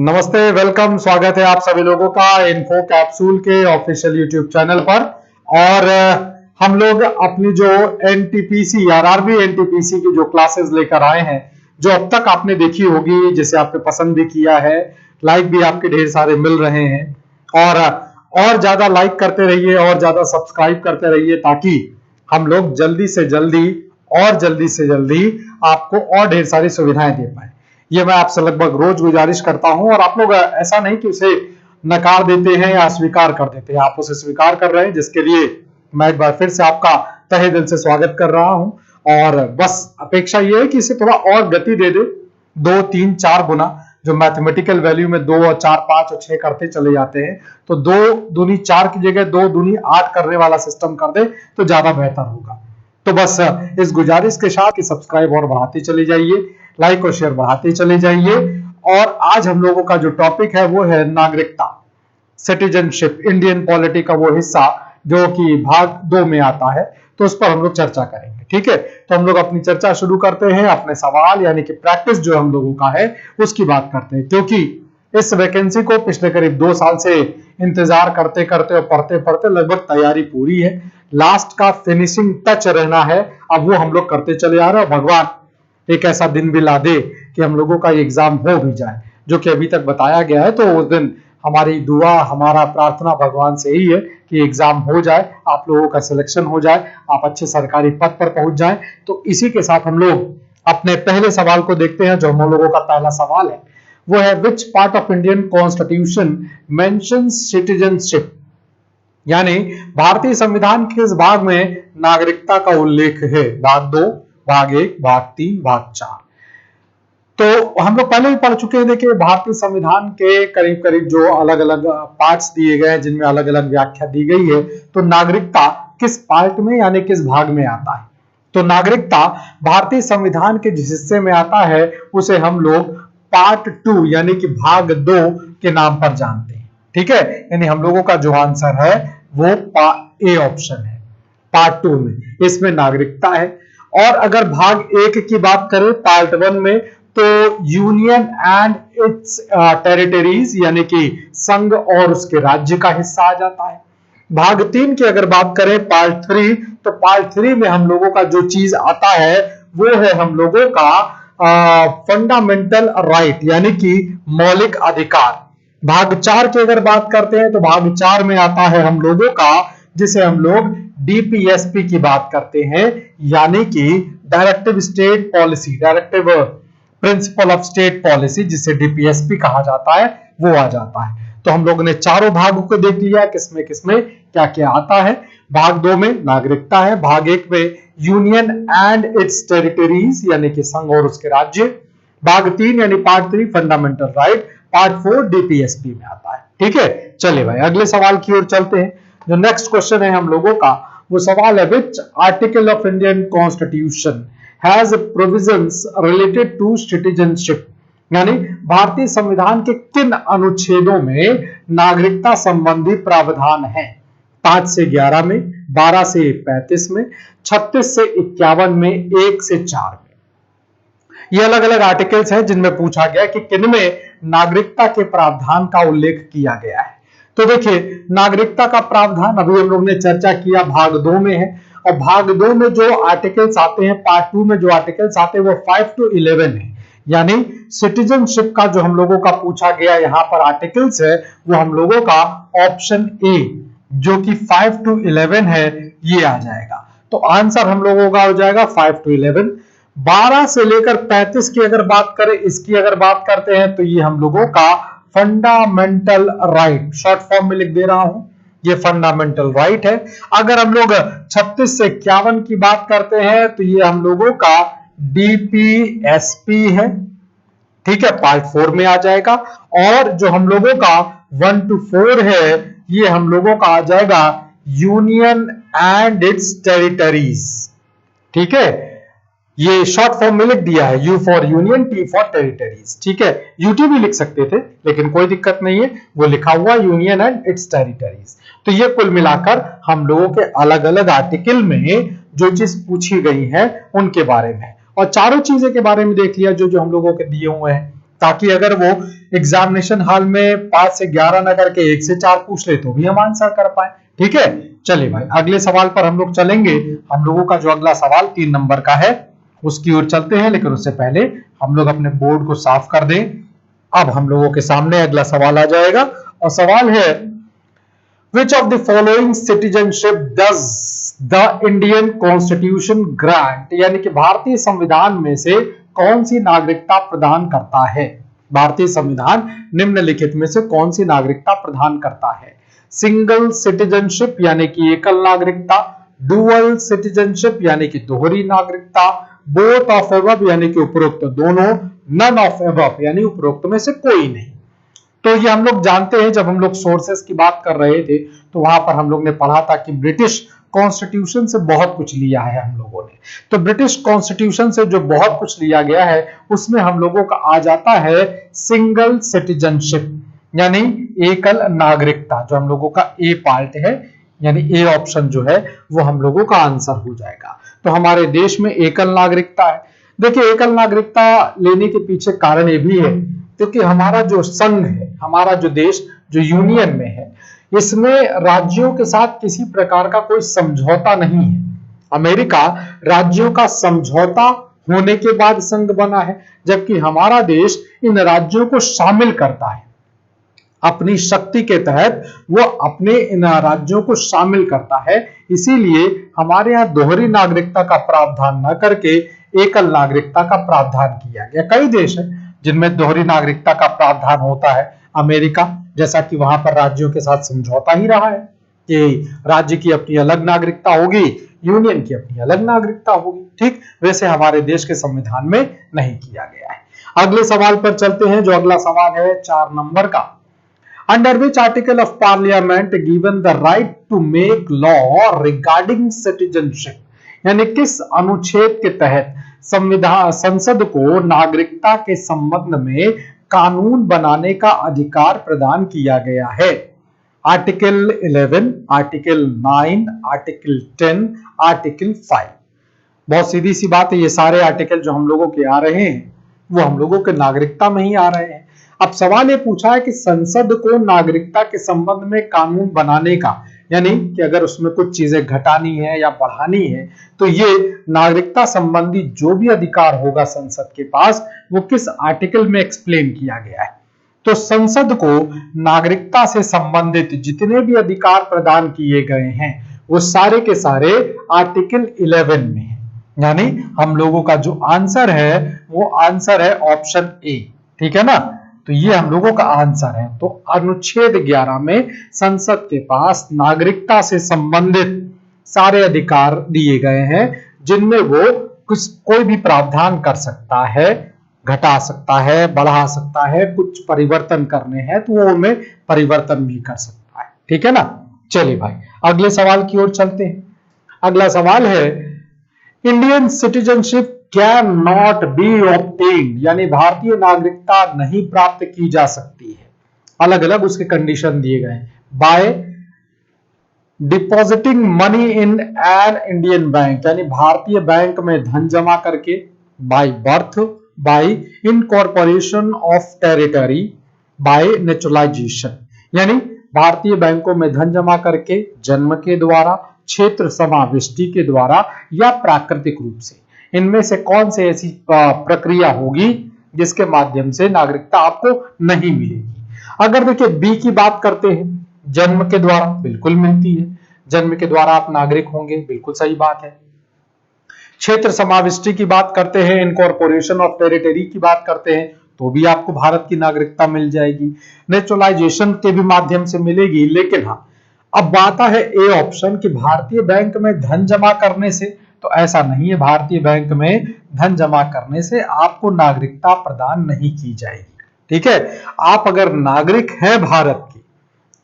नमस्ते, वेलकम, स्वागत है आप सभी लोगों का इन्फो कैप्सूल के ऑफिशियल यूट्यूब चैनल पर। और हम लोग अपनी जो एनटीपीसी आरआरबी एनटीपीसी की जो क्लासेस लेकर आए हैं, जो अब तक आपने देखी होगी, जिसे आपने पसंद भी किया है, लाइक भी आपके ढेर सारे मिल रहे हैं। और ज्यादा लाइक करते रहिए और ज्यादा सब्सक्राइब करते रहिए, ताकि हम लोग जल्दी से जल्दी आपको और ढेर सारी सुविधाएं दे पाए। ये मैं आपसे लगभग रोज गुजारिश करता हूं, और आप लोग ऐसा नहीं कि उसे नकार देते हैं या स्वीकार कर देते हैं, आप उसे स्वीकार कर रहे हैं, जिसके लिए मैं एक बार फिर से आपका तहे दिल से स्वागत कर रहा हूं। और बस अपेक्षा ये है कि इसे थोड़ा और गति दे दे, 2, 3, 4 गुना। जो मैथमेटिकल वैल्यू में 2 और 4, 5 और 6 करते चले जाते हैं, तो 2 दूनी 4 की जगह 2 दूनी 8 करने वाला सिस्टम कर दे तो ज्यादा बेहतर होगा। तो बस इस गुजारिश के साथ कि सब्सक्राइब और बढ़ाते चले जाइए, लाइक और शेयर बढ़ाते चले जाइए। और आज हम लोगों का जो टॉपिक है वो है नागरिकता, सिटीजनशिप, इंडियन पॉलिटी का वो हिस्सा जो कि भाग 2 में आता है, तो उस पर हम लोग चर्चा करेंगे। ठीक है, तो हम लोग अपनी चर्चा शुरू करते हैं। अपने सवाल यानी कि प्रैक्टिस जो हम लोगों का है उसकी बात करते हैं, क्योंकि इस वैकेंसी को पिछले करीब 2 साल से इंतजार करते करते और पढ़ते पढ़ते लगभग तैयारी पूरी है। लास्ट का फिनिशिंग टच रहना है, अब वो हम लोग करते चले आ रहे हैं। भगवान एक ऐसा दिन भी ला दे कि हम लोगों का एग्जाम हो भी जाए, जो कि अभी तक बताया गया है। तो उस दिन हमारी दुआ, हमारा प्रार्थना भगवान से ही है कि एग्जाम हो जाए, आप लोगों का सिलेक्शन हो जाए, आप अच्छे सरकारी पद पर पहुंच जाएं। तो इसी के साथ हम लोग अपने पहले सवाल को देखते हैं। जो हम लोगों का पहला सवाल है वो है, which part of Indian constitution mentions citizenship, यानी भारतीय संविधान के किस भाग में नागरिकता का उल्लेख है? भाग 2, भाग 1, भाग 3, भाग 4। तो हम लोग पहले भी पढ़ चुके हैं। देखिए, भारतीय संविधान के करीब करीब जो अलग अलग पार्ट्स दिए गए हैं, जिनमें अलग अलग व्याख्या दी गई है। तो नागरिकता किस पार्ट में यानी किस भाग में आता है? तो नागरिकता भारतीय संविधान के जिस हिस्से में आता है उसे हम लोग पार्ट 2 यानी कि भाग 2 के नाम पर जानते हैं। ठीक है, यानी हम लोगों का जो आंसर है वो ए ऑप्शन है, पार्ट 2 में इसमें नागरिकता है। और अगर भाग 1 की बात करें, पार्ट 1 में, तो यूनियन एंड इट्स टेरिटरीज यानी कि संघ और उसके राज्य का हिस्सा आ जाता है। भाग 3 की अगर बात करें, पार्ट 3, तो पार्ट 3 में हम लोगों का जो चीज आता है वो है हम लोगों का फंडामेंटल राइट यानी कि मौलिक अधिकार। भाग 4 की अगर बात करते हैं, तो भाग 4 में आता है हम लोगों का, जिसे हम लोग डीपीएसपी की बात करते हैं, यानी कि directive state policy, directive principle of state policy, जिसे डीपीएसपी कहा जाता है, वो आ जाता है। तो हम लोगों ने चारों भागों को देख लिया, किसमें किसमें क्या क्या आता है। भाग 2 में नागरिकता है, भाग 1 में यूनियन एंड इट्स टेरिटरीज यानी कि संघ और उसके राज्य, भाग 3 यानी part 3 fundamental right, part 4 DPSP में आता है। ठीक है, चलिए भाई अगले सवाल की ओर चलते हैं। जो नेक्स्ट क्वेश्चन है हम लोगों का, वो सवाल है, which article of Indian constitution has provisions related to citizenship, यानी भारतीय संविधान के किन अनुच्छेदों में नागरिकता संबंधी प्रावधान है? 5 से 11 में, 12 से 35 में, 36 से 51 में, 1 से 4 में। ये अलग अलग आर्टिकल्स हैं जिनमें पूछा गया कि किनमें नागरिकता के प्रावधान का उल्लेख किया गया है। तो देखिए, नागरिकता का प्रावधान अभी हम लोग ने चर्चा किया, भाग 2 में है। और भाग 2 में जो आर्टिकल्स आते हैं, पार्ट 2 में जो आर्टिकल्स आते हैं वो 5 to 11 है। यानी सिटीजनशिप का जो हम लोगों का पूछा गया यहाँ पर आर्टिकल्स है, वो हम लोगों का ऑप्शन ए जो कि 5 to 11 है, ये आ जाएगा। तो आंसर हम लोगों का हो जाएगा 5 to 11। 12 से लेकर 35 की अगर बात करें, इसकी अगर बात करते हैं, तो ये हम लोगों का फंडामेंटल राइट, शॉर्ट फॉर्म में लिख दे रहा हूं, ये फंडामेंटल राइट है। अगर हम लोग 36 से 51 की बात करते हैं, तो ये हम लोगों का डीपीएसपी है। ठीक है, पार्ट 4 में आ जाएगा। और जो हम लोगों का 1 to 4 है, ये हम लोगों का आ जाएगा यूनियन एंड इट्स टेरिटरीज। ठीक है, ये शॉर्ट फॉर्म में लिख दिया है, you for union, T for territories. ठीक है, यूटी भी लिख सकते थे, लेकिन कोई दिक्कत नहीं है, वो लिखा हुआ यूनियन एंड इट्स टेरिटरीज। तो ये कुल मिलाकर हम लोगों के अलग अलग आर्टिकल में जो चीज पूछी गई है उनके बारे में, और चारों चीजें के बारे में देख लिया जो जो हम लोगों के दिए हुए हैं। ताकि अगर वो एग्जामिनेशन हॉल में 5 से 11 न करके 1 से 4 पूछ ले तो भी हम आंसर कर पाए। ठीक है, चलिए भाई अगले सवाल पर हम लोग चलेंगे। हम लोगों का जो अगला सवाल 3 नंबर का है उसकी ओर चलते हैं, लेकिन उससे पहले हम लोग अपने बोर्ड को साफ कर दें। अब हम लोगों के सामने अगला सवाल आ जाएगा और सवाल है Which of the following citizenship does the Indian Constitution grant? यानी कि भारतीय संविधान में से कौन सी नागरिकता प्रदान करता है? भारतीय संविधान निम्नलिखित में से कौन सी नागरिकता प्रदान करता है? सिंगल सिटीजनशिप यानी कि एकल नागरिकता, डुअल सिटीजनशिप यानी कि दोहरी नागरिकता, बोथ ऑफ एबव यानी कि उपरोक्त दोनों, नन ऑफ एबव यानी उपरोक्त में से कोई नहीं। तो ये हम लोग जानते हैं, जब हम लोग सोर्सेस की बात कर रहे थे तो वहां पर हम लोग ने पढ़ा था कि ब्रिटिश कॉन्स्टिट्यूशन से बहुत कुछ लिया है हम लोगों ने। तो ब्रिटिश कॉन्स्टिट्यूशन से जो बहुत कुछ लिया गया है उसमें हम लोगों का आ जाता है सिंगल सिटीजनशिप यानी एकल नागरिकता, जो हम लोगों का ए पार्ट है, यानी ए ऑप्शन जो है वो हम लोगों का आंसर हो जाएगा। तो हमारे देश में एकल नागरिकता है। देखिए एकल नागरिकता लेने के पीछे कारण ये भी है क्योंकि हमारा जो संघ है, हमारा जो देश जो यूनियन में है, इसमें राज्यों के साथ किसी प्रकार का कोई समझौता नहीं है। अमेरिका राज्यों का समझौता होने के बाद संघ बना है, जबकि हमारा देश इन राज्यों को शामिल करता है अपनी शक्ति के तहत, वो अपने इन राज्यों को शामिल करता है। इसीलिए हमारे यहाँ दोहरी नागरिकता का प्रावधान न करके एकल नागरिकता का प्रावधान किया गया। कई देश हैं जिनमें दोहरी नागरिकता का प्रावधान होता है। अमेरिका जैसा कि वहां पर राज्यों के साथ समझौता ही रहा है कि राज्य की अपनी अलग नागरिकता होगी, यूनियन की अपनी अलग नागरिकता होगी। ठीक वैसे हमारे देश के संविधान में नहीं किया गया है। अगले सवाल पर चलते हैं, जो अगला सवाल है 4 नंबर का। Under which article of parliament given the right to make law regarding citizenship, यानी किस अनुच्छेद के तहत संविधान संसद को नागरिकता के संबंध में कानून बनाने का अधिकार प्रदान किया गया है? Article 11, article 9, article 10, article 5। बहुत सीधी सी बात है, ये सारे आर्टिकल जो हम लोगों के आ रहे हैं वो हम लोगों के नागरिकता में ही आ रहे हैं। अब सवाल ये पूछा है कि संसद को नागरिकता के संबंध में कानून बनाने का, यानी कि अगर उसमें कुछ चीजें घटानी है या बढ़ानी है तो ये नागरिकता संबंधी जो भी अधिकार होगा संसद के पास, वो किस आर्टिकल में एक्सप्लेन किया गया है। तो संसद को नागरिकता से संबंधित जितने भी अधिकार प्रदान किए गए हैं वो सारे के सारे आर्टिकल 11 में है। यानी हम लोगों का जो आंसर है वो आंसर है ऑप्शन ए। ठीक है ना, तो ये हम लोगों का आंसर है। तो अनुच्छेद 11 में संसद के पास नागरिकता से संबंधित सारे अधिकार दिए गए हैं, जिनमें वो कोई भी प्रावधान कर सकता है, घटा सकता है, बढ़ा सकता है, कुछ परिवर्तन करने हैं तो वो उनमें परिवर्तन भी कर सकता है। ठीक है ना, चलिए भाई अगले सवाल की ओर चलते हैं। अगला सवाल है Indian citizenship can not be obtained, यानी भारतीय नागरिकता नहीं प्राप्त की जा सकती है। अलग अलग उसके कंडीशन दिए गए हैं। By depositing money in an Indian bank, यानी भारतीय बैंक में धन जमा करके, by birth, bye incorporation of territory, bye naturalisation, यानी भारतीय बैंकों में धन जमा करके, जन्म के द्वारा, क्षेत्र समाविष्टि के द्वारा या प्राकृतिक रूप से। इनमें से कौन से ऐसी प्रक्रिया होगी जिसके माध्यम से नागरिकता आपको नहीं मिलेगी? अगर देखिए बी की बात करते हैं, जन्म के द्वारा, बिल्कुल मिलती है। जन्म के द्वारा आप नागरिक होंगे, बिल्कुल सही बात है। क्षेत्र समाविष्टि की बात करते हैं, इनकॉर्पोरेशन ऑफ टेरिटरी की बात करते हैं तो भी आपको भारत की नागरिकता मिल जाएगी। नेचुरलाइजेशन के भी माध्यम से मिलेगी। लेकिन हाँ, अब बात है ए ऑप्शन कि भारतीय बैंक में धन जमा करने से, तो ऐसा नहीं है। भारतीय बैंक में धन जमा करने से आपको नागरिकता प्रदान नहीं की जाएगी। ठीक है, आप अगर नागरिक हैं भारत के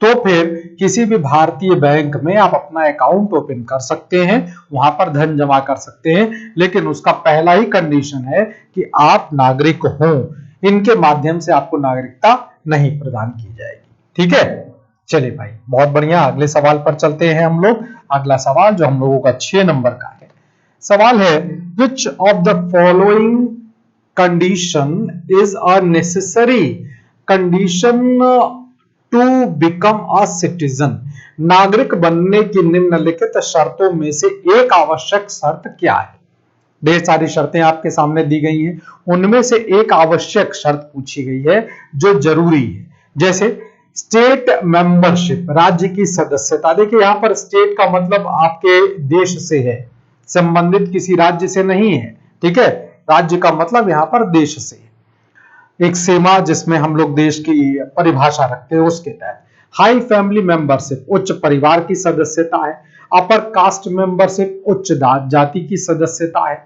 तो फिर किसी भी भारतीय बैंक में आप अपना अकाउंट ओपन कर सकते हैं, वहां पर धन जमा कर सकते हैं, लेकिन उसका पहला ही कंडीशन है कि आप नागरिक हों। इनके माध्यम से आपको नागरिकता नहीं प्रदान की जाएगी। ठीक है, चलिए भाई बहुत बढ़िया। अगले सवाल पर चलते हैं हम लोग। अगला सवाल जो हम लोगों का 6 नंबर का है, सवाल है which of the following condition is a necessary condition to become a citizen. नागरिक बनने की निम्नलिखित शर्तों में से एक आवश्यक शर्त क्या है? ढेर सारी शर्तें आपके सामने दी गई हैं, उनमें से एक आवश्यक शर्त पूछी गई है जो जरूरी है। जैसे स्टेट मेंबरशिप, राज्य की सदस्यता। देखिए यहां पर स्टेट का मतलब आपके देश से है, संबंधित किसी राज्य से नहीं है, ठीक है। राज्य का मतलब यहां पर देश से है। एक सीमा जिसमें हम लोग देश की परिभाषा रखते हैं उसके तहत। हाई फैमिली मेंबरशिप, उच्च परिवार की सदस्यता है। अपर कास्ट मेंबरशिप, उच्च जाति की सदस्यता है।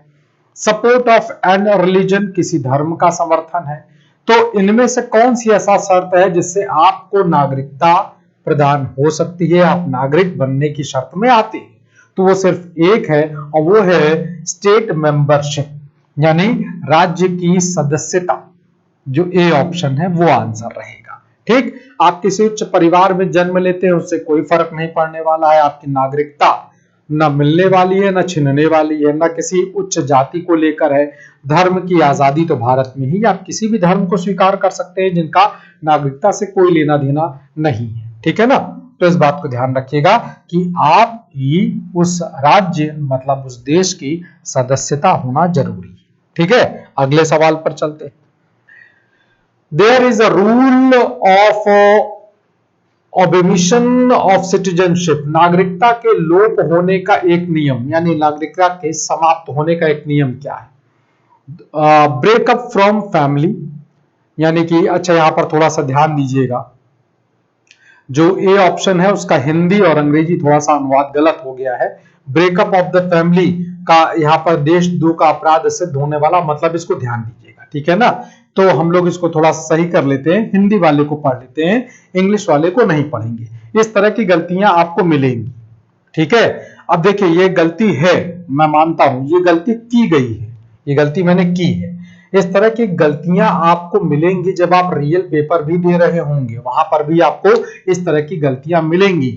सपोर्ट ऑफ एन रिलीजन, किसी धर्म का समर्थन है। तो इनमें से कौन सी ऐसा शर्त है जिससे आपको नागरिकता प्रदान हो सकती है, आप नागरिक बनने की शर्त में आते हैं? तो वो सिर्फ एक है और वो है स्टेट मेंबरशिप, यानी राज्य की सदस्यता। जो ए ऑप्शन है वो आंसर रहेगा। ठीक, आप किसी उच्च परिवार में जन्म लेते हैं उससे कोई फर्क नहीं पड़ने वाला है, आपकी नागरिकता न मिलने वाली है न छिनने वाली है, न किसी उच्च जाति को लेकर है। धर्म की आजादी तो भारत में ही, आप किसी भी धर्म को स्वीकार कर सकते हैं जिनका नागरिकता से कोई लेना देना नहीं है, ठीक है ना। तो इस बात को ध्यान रखिएगा कि आप ही उस राज्य मतलब उस देश की सदस्यता होना जरूरी है, ठीक है। अगले सवाल पर चलते हैं। There is a rule of omission of citizenship, नागरिकता के लोप होने का एक नियम, यानी नागरिकता के समाप्त होने का एक नियम क्या है? ब्रेकअप फ्रॉम फैमिली, यानी कि अच्छा यहां पर थोड़ा सा ध्यान दीजिएगा, जो ए ऑप्शन है उसका हिंदी और अंग्रेजी थोड़ा सा अनुवाद गलत हो गया है। ब्रेकअप ऑफ द फैमिली का यहां पर देशद्रोह का अपराध सिद्ध होने वाला, मतलब इसको ध्यान दीजिएगा, ठीक है ना। तो हम लोग इसको थोड़ा सही कर लेते हैं, हिंदी वाले को पढ़ लेते हैं, इंग्लिश वाले को नहीं पढ़ेंगे। इस तरह की गलतियां आपको मिलेंगी, ठीक है। अब देखिए ये गलती है, मैं मानता हूं ये गलती की गई है, ये गलती मैंने की है। इस तरह की गलतियां आपको मिलेंगी जब आप रियल पेपर भी दे रहे होंगे, वहां पर भी आपको इस तरह की गलतियां मिलेंगी।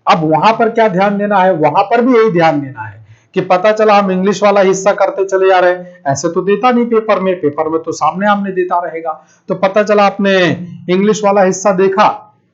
अब वहां पर क्या ध्यान देना है? वहां पर भी यही ध्यान देना है कि पता चला हम इंग्लिश वाला हिस्सा करते चले जा रहे हैं, ऐसे तो देता नहीं पेपर में, पेपर में तो सामने आमने देता रहेगा। तो पता चला आपने इंग्लिश वाला हिस्सा देखा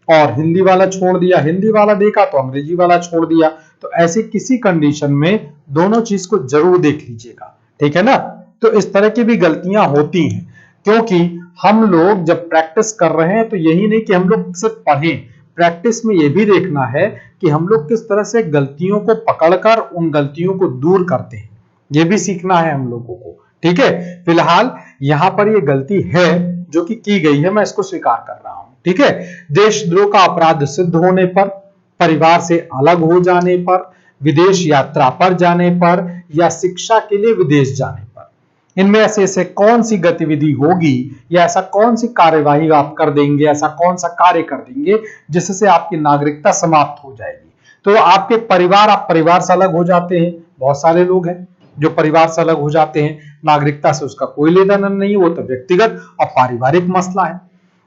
और हिंदी वाला छोड़ दिया, हिंदी वाला देखा तो अंग्रेजी वाला छोड़ दिया। तो ऐसी किसी कंडीशन में दोनों चीज को जरूर देख लीजिएगा, ठीक है ना। तो इस तरह की भी गलतियां होती हैं, क्योंकि हम लोग जब प्रैक्टिस कर रहे हैं तो यही नहीं कि हम लोग सिर्फ पढ़ें, प्रैक्टिस में यह भी देखना है कि हम लोग किस तरह से गलतियों को पकड़कर उन गलतियों को दूर करते हैं, यह भी सीखना है हम लोगों को, ठीक है। फिलहाल यहां पर यह गलती है जो कि की गई है, मैं इसको स्वीकार कर रहा हूं, ठीक है। देशद्रोह का अपराध सिद्ध होने पर, परिवार से अलग हो जाने पर, विदेश यात्रा पर जाने पर या शिक्षा के लिए विदेश जाने पर, इनमें से कौन सी गतिविधि होगी या ऐसा कौन सी कार्यवाही आप कर देंगे, ऐसा कौन सा कार्य कर देंगे जिससे आपकी नागरिकता समाप्त हो जाएगी? तो आपके परिवार, आप परिवार से अलग हो जाते हैं, बहुत सारे लोग हैं जो परिवार से अलग हो जाते हैं, नागरिकता से उसका कोई लेना देना नहीं, वो तो व्यक्तिगत और पारिवारिक मसला है।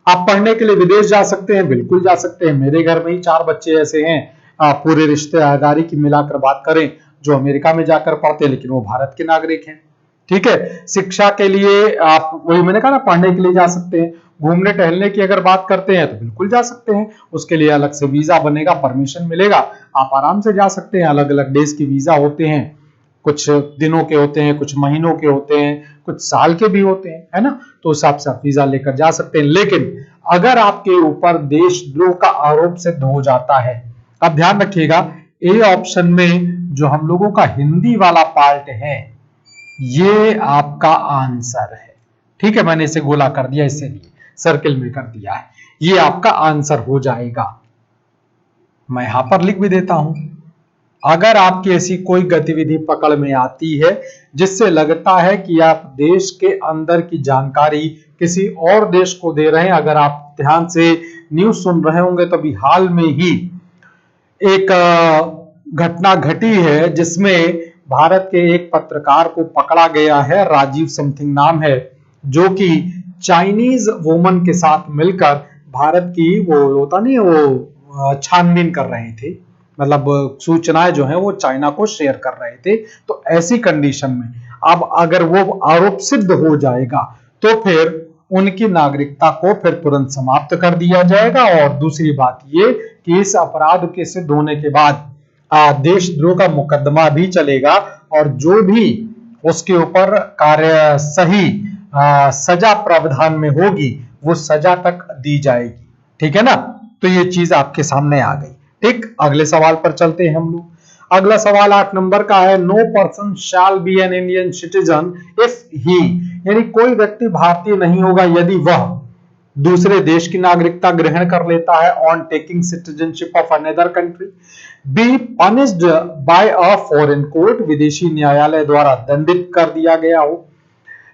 आप पढ़ने के लिए विदेश जा सकते हैं, बिल्कुल जा सकते हैं। मेरे घर में ही 4 बच्चे ऐसे हैं, पूरे रिश्तेदारी की मिलाकर बात करें, जो अमेरिका में जाकर पढ़ते हैं लेकिन वो भारत के नागरिक हैं, ठीक है। शिक्षा के लिए आप, वही मैंने कहा ना, पढ़ने के लिए जा सकते हैं। घूमने टहलने की अगर बात करते हैं तो बिल्कुल जा सकते हैं, उसके लिए अलग से वीजा बनेगा, परमिशन मिलेगा, आप आराम से जा सकते हैं। अलग अलग देश के वीजा होते हैं, कुछ दिनों के होते हैं, कुछ महीनों के होते हैं, कुछ साल के भी होते हैं, है ना। तो उस हिसाब से आप वीजा लेकर जा सकते हैं। लेकिन अगर आपके ऊपर देशद्रोह का आरोप सिद्ध हो जाता है, अब ध्यान रखिएगा ए ऑप्शन में जो हम लोगों का हिंदी वाला पार्ट है ये आपका आंसर है, ठीक है। मैंने इसे गोला कर दिया, इसीलिए सर्किल में कर दिया है, ये आपका आंसर हो जाएगा। मैं यहां पर लिख भी देता हूं, अगर आपकी ऐसी कोई गतिविधि पकड़ में आती है जिससे लगता है कि आप देश के अंदर की जानकारी किसी और देश को दे रहे हैं, अगर आप ध्यान से न्यूज सुन रहे होंगे तो अभी हाल में ही एक घटना घटी है जिसमें भारत के एक पत्रकार को पकड़ा गया है, राजीव समथिंग नाम है, जो कि चाइनीज वुमन के साथ मिलकर भारत की, वो होता नहीं, वो छानबीन कर रहे थे, मतलब सूचनाएं जो है वो चाइना को शेयर कर रहे थे। तो ऐसी कंडीशन में अब अगर वो आरोप सिद्ध हो जाएगा तो फिर उनकी नागरिकता को फिर तुरंत समाप्त कर दिया जाएगा। और दूसरी बात ये कि इस अपराध के सिद्ध होने के बाद देशद्रोह का मुकदमा भी चलेगा और जो भी उसके ऊपर कार्य सही सजा प्रावधान में होगी वो सजा तक दी जाएगी। ठीक है ना, तो ये चीज आपके सामने आ गई। ठीक, अगले सवाल पर चलते हैं हम लोग। अगला सवाल 8 नंबर का है, no person shall be an Indian citizen if he, यानी कोई व्यक्ति भारतीय नहीं होगा यदि वह दूसरे देश की नागरिकता ग्रहण कर लेता है on taking citizenship of another country, be punished by a foreign court, विदेशी न्यायालय द्वारा दंडित कर दिया गया हो,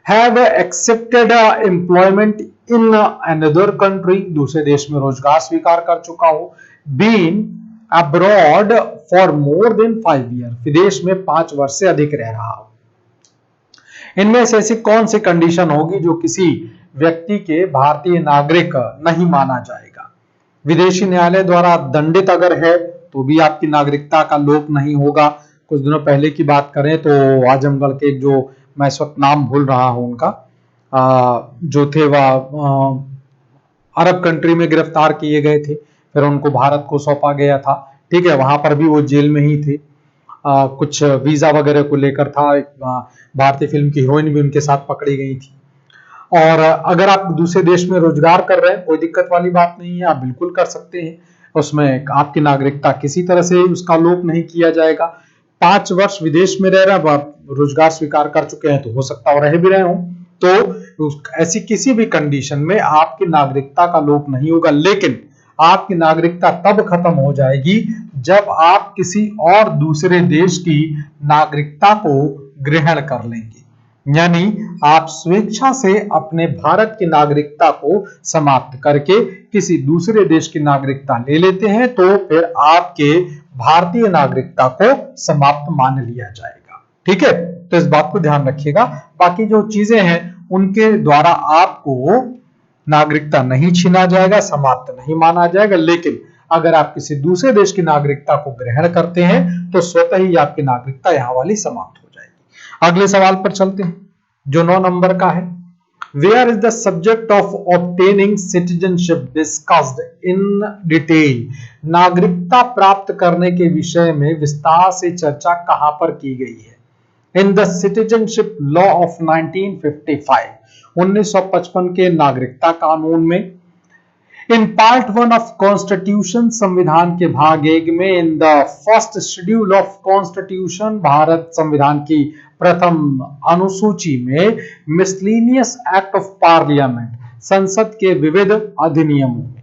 have accepted employment in another country, दूसरे देश में रोजगार स्वीकार कर चुका हो, been abroad for more than 5 year, विदेश में 5 वर्ष से अधिक रह रहा हो। इनमें से ऐसी कौन सी कंडीशन होगी जो किसी व्यक्ति के भारतीय नागरिक नहीं माना जाएगा? विदेशी न्यायालय द्वारा दंडित अगर है तो भी आपकी नागरिकता का लोप नहीं होगा। कुछ दिनों पहले की बात करें तो आजमगढ़ के जो, मैं इस वक्त नाम भूल रहा हूं उनका, जो थे वह अरब कंट्री में गिरफ्तार किए गए थे, फिर उनको भारत को सौंपा गया था। ठीक है, वहां पर भी वो जेल में ही थे। कुछ वीजा वगैरह को लेकर था, भारतीय फिल्म की हीरोइन भी उनके साथ पकड़ी गई थी। और अगर आप दूसरे देश में रोजगार कर रहे हैं, कोई दिक्कत वाली बात नहीं है, आप बिल्कुल कर सकते हैं, उसमें आपकी नागरिकता किसी तरह से उसका लोप नहीं किया जाएगा। 5 वर्ष विदेश में रह रहे हैं, आप रोजगार स्वीकार कर चुके हैं तो हो सकता है रह भी रहे हो, तो ऐसी किसी भी कंडीशन में आपकी नागरिकता का लोप नहीं होगा। लेकिन आपकी नागरिकता तब खत्म हो जाएगी जब आप किसी और दूसरे देश की नागरिकता को ग्रहण कर लेंगे, यानी आप स्वेच्छा से अपने भारत की नागरिकता को समाप्त करके किसी दूसरे देश की नागरिकता ले लेते हैं, तो फिर आपके भारतीय नागरिकता को समाप्त मान लिया जाएगा। ठीक है, तो इस बात को ध्यान रखिएगा। बाकी जो चीजें हैं उनके द्वारा आपको नागरिकता नहीं छीना जाएगा, समाप्त नहीं माना जाएगा, लेकिन अगर आप किसी दूसरे देश की नागरिकता को ग्रहण करते हैं तो स्वतः ही आपकी नागरिकता यहां वाली समाप्त हो जाएगी। अगले सवाल पर चलते हैं जो 9 नंबर का है, where is the subject of obtaining citizenship discussed in detail, नागरिकता प्राप्त करने के विषय में विस्तार से चर्चा कहां पर की गई है? In the citizenship law of 1955, 1955 के नागरिकता कानून में, इन पार्ट 1 ऑफ कॉन्स्टिट्यूशन, संविधान के भाग 1 में, in the first schedule of constitution, Bharat संविधान की प्रथम अनुसूची में, मिसलेनियस एक्ट ऑफ पार्लियामेंट, संसद के विविध अधिनियमों में।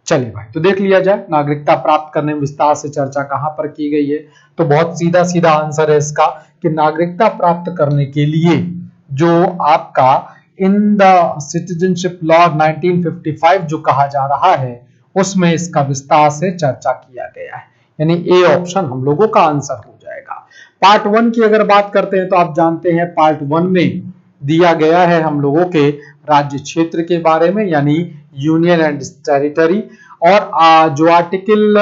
चलिए भाई, तो देख लिया जाए नागरिकता प्राप्त करने में विस्तार से चर्चा कहां पर की गई है। तो बहुत सीधा सीधा आंसर है इसका कि नागरिकता प्राप्त करने के लिए जो आपका इन द सिटीजनशिप लॉ 1955 जो कहा जा रहा है उसमें इसका विस्तार से चर्चा किया गया है, यानी ए ऑप्शन हम लोगों का आंसर हो जाएगा। पार्ट 1 की अगर बात करते हैं तो आप जानते हैं पार्ट 1 में दिया गया है हम लोगों के राज्य क्षेत्र के बारे में, यानी यूनियन एंड टेरिटरी, और जो आर्टिकल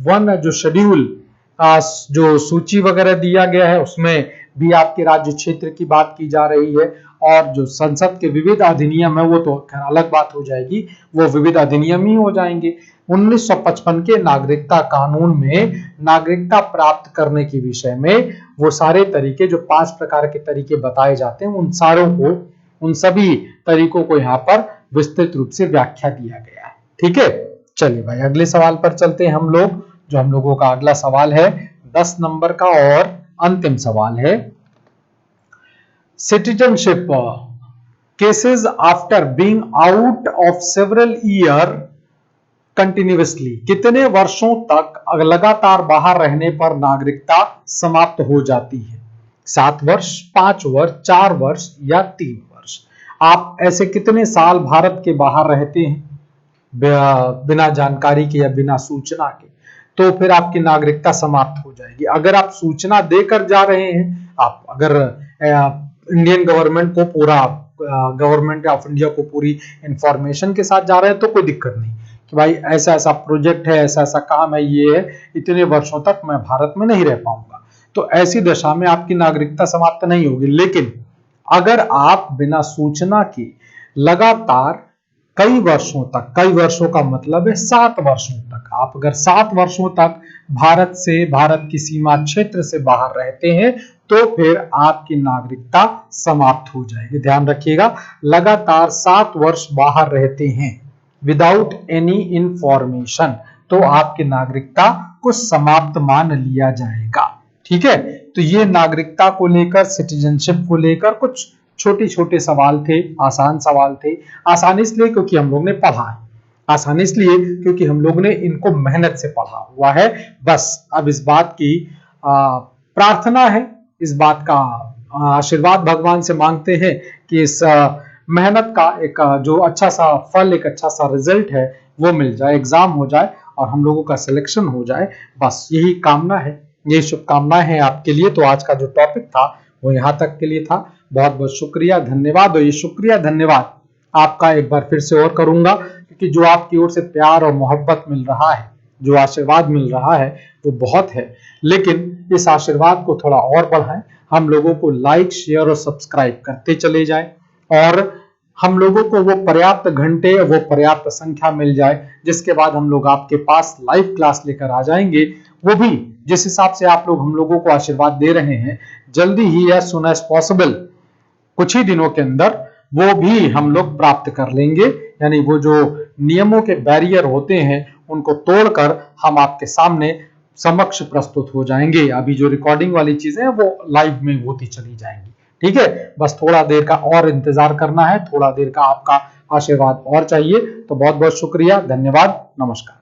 1 जो शेड्यूल जो सूची वगैरह दिया गया है उसमें भी आपके राज्य क्षेत्र की बात की जा रही है, और जो संसद के विविध अधिनियम है वो तो खैर अलग बात हो जाएगी, वो विविध अधिनियम ही हो जाएंगे। 1955 के नागरिकता कानून में नागरिकता प्राप्त करने के विषय में वो सारे तरीके, जो 5 प्रकार के तरीके बताए जाते हैं, उन सभी तरीकों को यहाँ पर विस्तृत रूप से व्याख्या दिया गया है। ठीक है, चलिए भाई अगले सवाल पर चलते हैं हम लोग। जो हम लोगों का अगला सवाल है 10 नंबर का और अंतिम सवाल है, citizenship cases after being out of several year continuously, कितने वर्षों तक लगातार बाहर रहने पर नागरिकता समाप्त हो जाती है? 7 वर्ष, 5 वर्ष, 4 वर्ष या 3 वर्ष? आप ऐसे कितने साल भारत के बाहर रहते हैं बिना जानकारी के या बिना सूचना के, तो फिर आपकी नागरिकता समाप्त हो जाएगी। अगर आप सूचना देकर जा रहे हैं, आप अगर इंडियन गवर्नमेंट को पूरा, गवर्नमेंट ऑफ इंडिया को पूरी इंफॉर्मेशन के साथ जा रहे हैं तो कोई दिक्कत नहीं कि भाई ऐसा ऐसा प्रोजेक्ट है, ऐसा ऐसा काम है, ये है, इतने वर्षों तक मैं भारत में नहीं रह पाऊंगा, तो ऐसी दशा में आपकी नागरिकता समाप्त नहीं होगी। लेकिन अगर आप बिना सूचना के लगातार कई वर्षों तक, कई वर्षों का मतलब है 7 वर्षों तक, आप अगर 7 वर्षों तक भारत की सीमा क्षेत्र से बाहर रहते हैं तो फिर आपकी नागरिकता समाप्त हो जाएगी। ध्यान रखिएगा, लगातार 7 वर्ष बाहर रहते हैं विदाउट एनी इंफॉर्मेशन तो आपकी नागरिकता को समाप्त मान लिया जाएगा। ठीक है, तो ये नागरिकता को लेकर, सिटीजनशिप को लेकर कुछ छोटे छोटे सवाल थे, आसान सवाल थे। आसान इसलिए क्योंकि हम लोग ने पढ़ा है, आसान इसलिए क्योंकि हम लोग ने इनको मेहनत से पढ़ा हुआ है। बस अब इस बात की प्रार्थना है, इस बात का आशीर्वाद भगवान से मांगते हैं कि इस मेहनत का एक जो अच्छा सा फल, एक अच्छा सा रिजल्ट है वो मिल जाए, एग्जाम हो जाए और हम लोगों का सिलेक्शन हो जाए। बस यही कामना है, यही शुभकामनाएं हैं आपके लिए। तो आज का जो टॉपिक था वो यहाँ तक के लिए था। बहुत बहुत शुक्रिया, धन्यवाद। और ये शुक्रिया धन्यवाद आपका एक बार फिर से और करूंगा क्योंकि जो आपकी ओर से प्यार और मोहब्बत मिल रहा है, जो आशीर्वाद मिल रहा है वो बहुत है, लेकिन इस आशीर्वाद को थोड़ा और बढ़ाएं। हम लोगों को लाइक, शेयर और सब्सक्राइब करते चले जाएं और हम लोगों को वो पर्याप्त घंटे, वो पर्याप्त संख्या मिल जाए जिसके बाद हम लोग आपके पास लाइव क्लास लेकर आ जाएंगे। वो भी जिस हिसाब से आप लोग हम लोगों को आशीर्वाद दे रहे हैं, जल्दी ही एज सुन एज पॉसिबल, कुछ ही दिनों के अंदर वो भी हम लोग प्राप्त कर लेंगे। यानी वो जो नियमों के बैरियर होते हैं उनको तोड़कर हम आपके सामने समक्ष प्रस्तुत हो जाएंगे। अभी जो रिकॉर्डिंग वाली चीजें हैं वो लाइव में होती चली जाएंगी। ठीक है, बस थोड़ा देर का और इंतजार करना है, थोड़ा देर का आपका आशीर्वाद और चाहिए। तो बहुत बहुत शुक्रिया, धन्यवाद, नमस्कार।